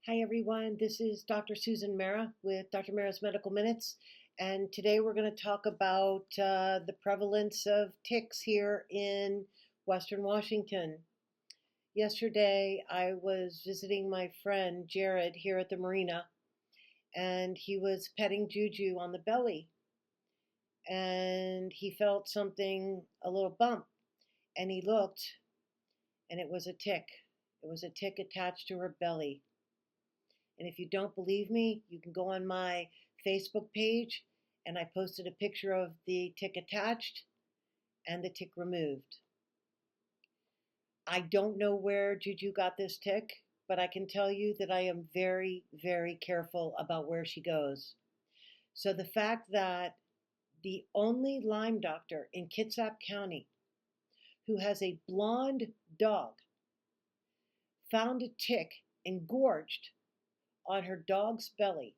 Hi everyone, this is Dr. Susan Marra with Dr. Marra's Medical Minutes, and today we're going to talk about the prevalence of ticks here in Western Washington. Yesterday I was visiting my friend Jared here at the marina, and he was petting Juju on the belly, and he felt something, a little bump, and he looked, and it was a tick. It was a tick attached to her belly. And if you don't believe me, you can go on my Facebook page, and I posted a picture of the tick attached and the tick removed. I don't know where Juju got this tick, but I can tell you that I am very, very careful about where she goes. So the fact that the only Lyme doctor in Kitsap County who has a blonde dog found a tick engorged on her dog's belly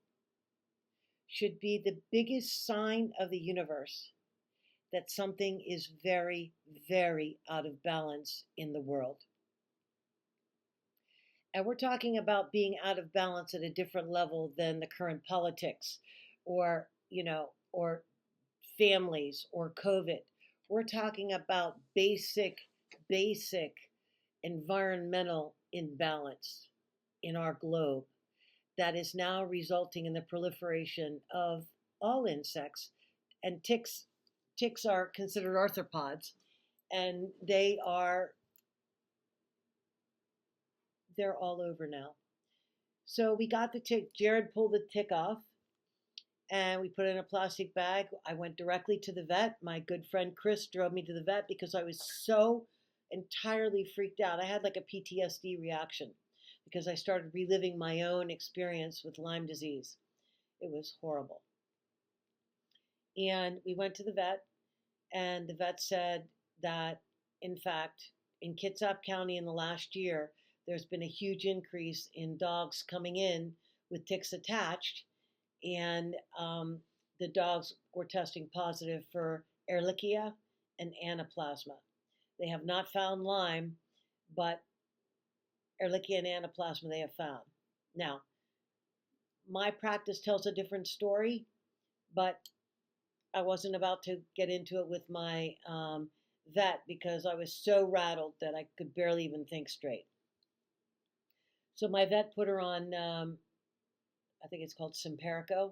should be the biggest sign of the universe that something is very, very out of balance in the world. And we're talking about being out of balance at a different level than the current politics or, or families or COVID. We're talking about basic environmental imbalance in our globe that is now resulting in the proliferation of all insects, and ticks are considered arthropods, and they're all over now. So we got the tick. Jared pulled the tick off, and we put it in a plastic bag. I went directly to the vet. My good friend Chris drove me to the vet because I was so entirely freaked out. I had like a PTSD reaction because I started reliving my own experience with Lyme disease. It was horrible. And we went to the vet, and the vet said that, in fact, in Kitsap County in the last year, there's been a huge increase in dogs coming in with ticks attached, and the dogs were testing positive for Ehrlichia and Anaplasma. They have not found Lyme, but Ehrlichia and Anaplasma they have found. Now, my practice tells a different story, but I wasn't about to get into it with my vet because I was so rattled that I could barely even think straight. So my vet put her on, I think it's called Simparico.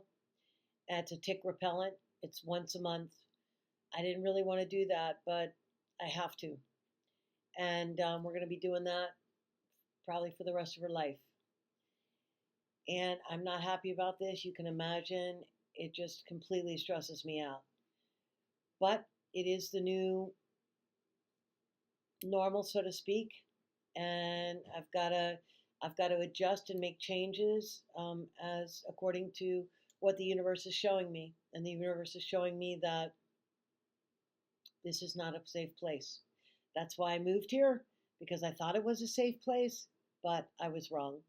It's a tick repellent. It's once a month. I didn't really want to do that, but I have to. And we're going to be doing that probably for the rest of her life. And I'm not happy about this. You can imagine it just completely stresses me out. But it is the new normal, so to speak, and I've got to adjust and make changes as according to what the universe is showing me. And the universe is showing me that this is not a safe place. That's why I moved here, because I thought it was a safe place, but I was wrong.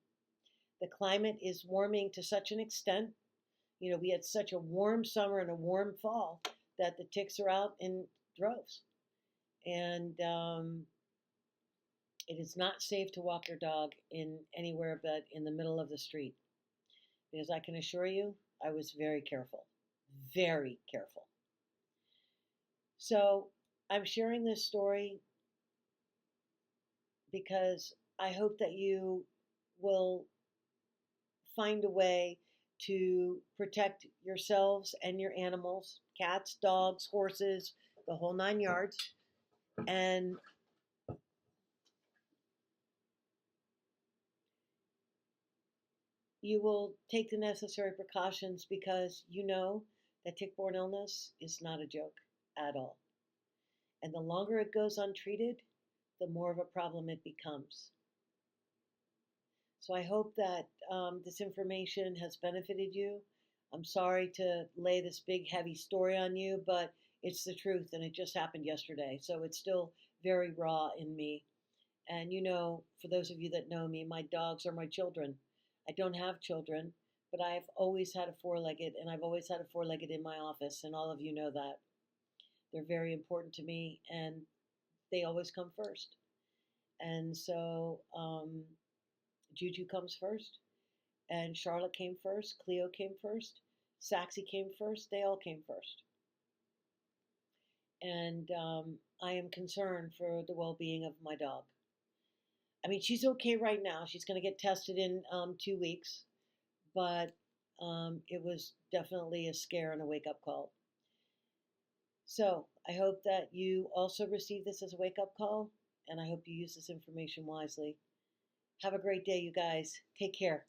The climate is warming to such an extent. We had such a warm summer and a warm fall that the ticks are out in droves. And it is not safe to walk your dog in anywhere but in the middle of the street. Because I can assure you, I was very careful. Very careful. So I'm sharing this story because I hope that you will find a way to protect yourselves and your animals, cats, dogs, horses, the whole 9 yards. And you will take the necessary precautions because you know that tick-borne illness is not a joke at all. And the longer it goes untreated, the more of a problem it becomes. So I hope that this information has benefited you. I'm sorry to lay this big, heavy story on you, but it's the truth, and it just happened yesterday. So it's still very raw in me. And for those of you that know me, my dogs are my children. I don't have children, but I've always had a four-legged, and I've always had a four-legged in my office, and all of you know that. They're very important to me, and they always come first. And so Juju comes first, And Charlotte came first, Cleo came first, Saxy came first, they all came first. And I am concerned for the well-being of my dog. I mean, she's okay right now. She's going to get tested in 2 weeks, but it was definitely a scare and a wake-up call. So I hope that you also receive this as a wake-up call, and I hope you use this information wisely. Have a great day, you guys. Take care.